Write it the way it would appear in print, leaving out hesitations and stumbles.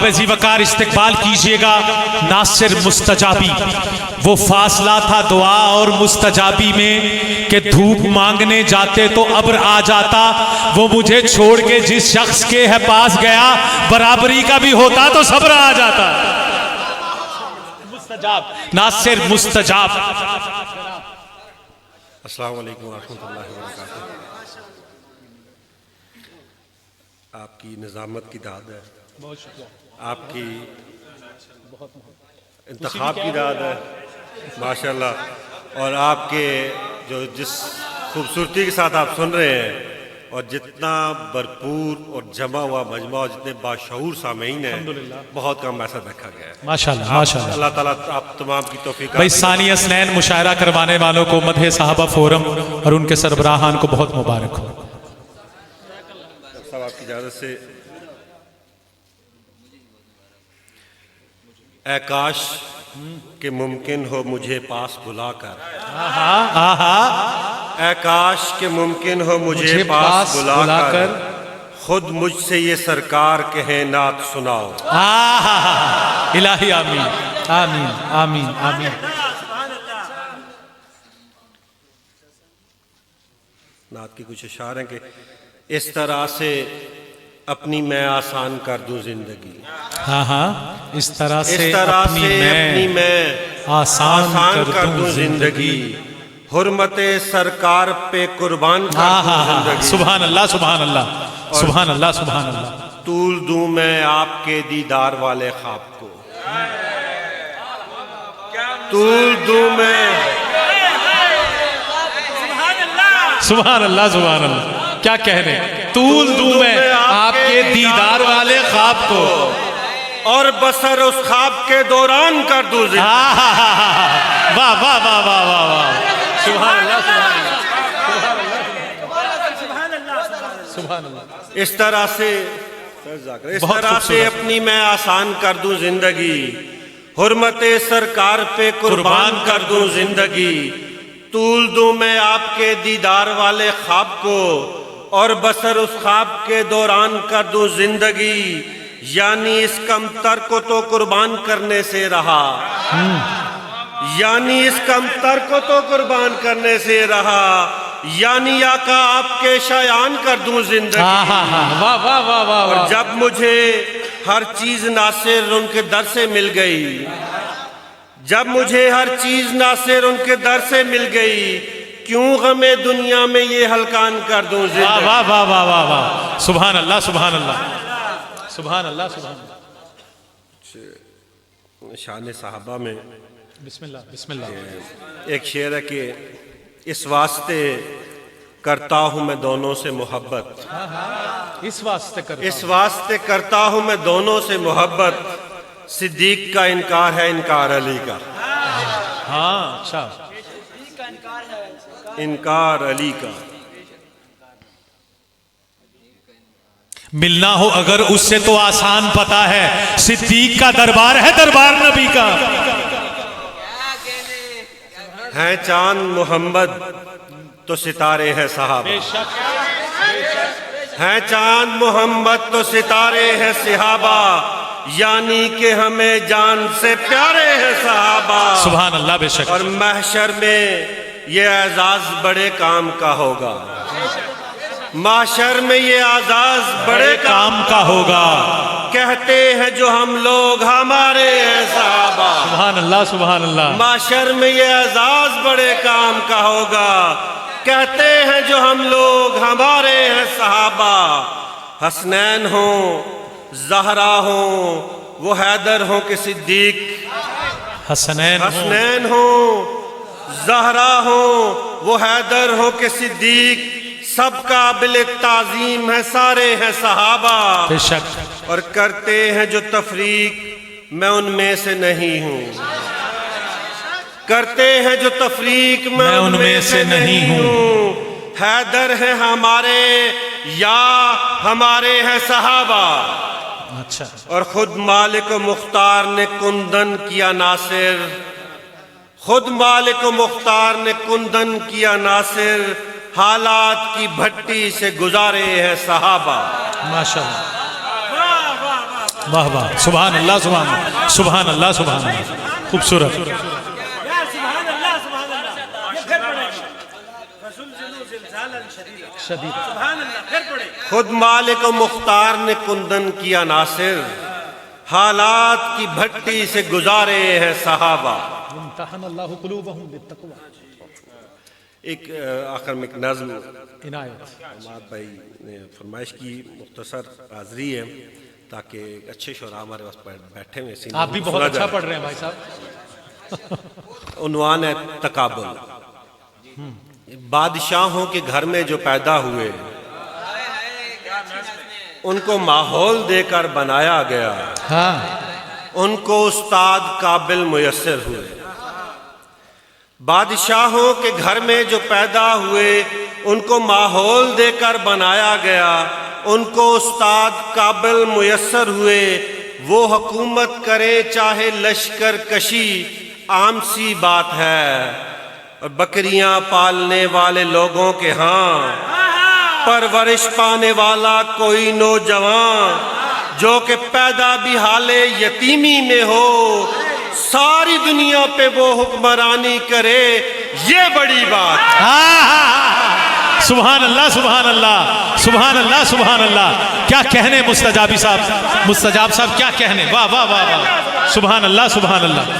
وزی وقار استقبال کیجئے گا ناصر مستجابی. وہ فاصلہ تھا دعا اور مستجابی میں کہ دھوپ مانگنے جاتے تو ابر آ جاتا. وہ مجھے چھوڑ کے جس شخص کے ہے پاس گیا برابری کا بھی ہوتا تو صبر آ جاتا. مستجاب ناصر مستجاب. السلام علیکم ورحمۃ اللہ وبرکاتہ. آپ کی نظامت کی داد ہے, بہت شکریہ. آپ کی انتخاب کی داد ہے ماشاءاللہ, اور آپ کے جو جس خوبصورتی کے ساتھ آپ سن رہے ہیں اور جتنا بھرپور اور جمع ہوا مجمع اور جتنے باشعور سامعین ہیں, بہت کم ایسا دیکھا گیا ہے ماشاءاللہ ماشاءاللہ. اللہ تعالیٰ آپ تمام کی توفیق. بھائی ثانی اسنین مشاعرہ کروانے والوں کو مدح صحابہ فورم اور ان کے سربراہان کو بہت مبارک ہو. صاحب آپ کی اجازت سے, اے کاش کہ ممکن ہو مجھے پاس بلا کر, اے کاش کہ ممکن ہو مجھے پاس بلا کر خود مجھ سے یہ سرکار کہیں نعت سناؤ. الہی آمین آمین آمین آمین. نعت کی کچھ اشعار ہیں کہ اس طرح سے اپنی میں آسان کر دوں زندگی, اس طرح سے اپنی میں آسان کر دوں زندگی, حرمت سرکار پہ قربان کر دوں زندگی. سبحان اللہ سبحان اللہ سبحان اللہ سبحان اللہ. طول دوں میں آپ کے دیدار والے خواب کو, طول دوں میں. سبحان اللہ سبحان اللہ. کیا کہنے, طول دوں میں آپ کے دیدار والے خواب کو اور بسر اس خواب کے دوران کر دوں زندگی. واہ واہ واہ واہ واہ واہ. سبحان اللہ سبحان اللہ. اس طرح سے اپنی میں آسان کر دوں زندگی, حرمت سرکار پہ قربان کر دوں زندگی. طول دوں میں آپ کے دیدار والے خواب کو اور بسر اس خواب کے دوران کر دوں زندگی. یعنی اس کمتر کو تو قربان کرنے سے رہا, یعنی اس کمتر کو تو قربان کرنے سے رہا, یعنی آقا آپ کے شایان کر دوں زندگی. اور جب مجھے ہر چیز ناصر ان کے در سے مل گئی, جب مجھے ہر چیز ناصر ان کے در سے مل گئی, کیوں غم دنیا میں یہ ہلکان کر دوں زندگی. واہ واہ واہ واہ واہ. سبحان اللہ سبحان اللہ سبحان اللہ سبحان اللہ. شان صحابہ میں بسم اللہ بسم اللہ. ایک شعر ہے کہ اس واسطے کرتا ہوں میں دونوں سے محبت, اس واسطے کرتا ہوں میں دونوں سے محبت, صدیق کا انکار ہے انکار علی کا. اچھا, انکار علی کا. ملنا ہو اگر اس سے تو آسان پتا ہے, صدیق کا دربار ہے دربار نبی کا. ہیں چاند محمد تو ستارے ہیں صحابہ, ہیں چاند محمد تو ستارے ہیں صحابہ, یعنی کہ ہمیں جان سے پیارے ہیں صحابہ. سبحان اللہ. بے شک. اور محشر میں یہ اعزاز بڑے کام کا ہوگا, محشر میں یہ اعزاز بڑے کام کا ہوگا. کہتے ہیں جو ہم لوگ ہمارے ہیں صحابہ. سبحان اللہ سبحان اللہ. محشر میں یہ اعزاز بڑے کام کا ہوگا, کہتے ہیں جو ہم لوگ ہمارے ہیں صحابہ. حسنین ہوں زہرا ہوں وہ حیدر ہوں کہ صدیق, حسنین ہوں زہرا ہوں وہ حیدر ہوں کہ صدیق, سب قابل تعظیم ہے سارے ہیں صحابہ. بے شک. اور کرتے ہیں جو تفریق میں ان میں سے نہیں ہوں, کرتے ہیں جو تفریق میں ان میں سے نہیں ہوں. حیدر ہیں ہمارے یا ہمارے ہیں صحابہ. اچھا. اور خود مالک و مختار نے کندن کیا ناصر, خود مالک و مختار نے کندن کیا ناصر, حالات کی بھٹی سے گزارے ہیں صحابہ. ماشاءاللہ واہ واہ، سبحان اللہ سبحان اللہ سبحان اللہ سبحان اللہ، خوبصورت. خود مالک و مختار نے کندن کیا ناصر، حالات کی بھٹی سے گزارے ہیں صحابہ. امتحن اللہ قلوبہم بالتقوی. ایک آخر میں ایک نظم عنایت. حماد بھائی نے فرمائش کی، مختصر حاضری ہے تاکہ اچھے شعراء ہمارے پاس بیٹھے ہوئے سینے آپ بھی بہت اچھا پڑھ رہے ہیں بھائی صاحب. عنوان ہے تقابل. بادشاہوں کے گھر میں جو پیدا ہوئے ان کو ماحول دے کر بنایا گیا، ہاں ان کو استاد قابل میسر ہوئے. بادشاہوں کے گھر میں جو پیدا ہوئے ان کو ماحول دے کر بنایا گیا، ان کو استاد قابل میسر ہوئے. وہ حکومت کرے چاہے لشکر کشی، عام سی بات ہے. اور بکریاں پالنے والے لوگوں کے ہاں پرورش پانے والا کوئی نوجوان جو کہ پیدا بھی حال یتیمی میں ہو، ساری دنیا پہ وہ حکمرانی کرے، یہ بڑی بات. سبحان اللہ سبحان اللہ سبحان اللہ سبحان اللہ. کیا کہنے مستجابی صاحب، مستجاب صاحب کیا کہنے. واہ واہ واہ واہ، سبحان اللہ سبحان اللہ.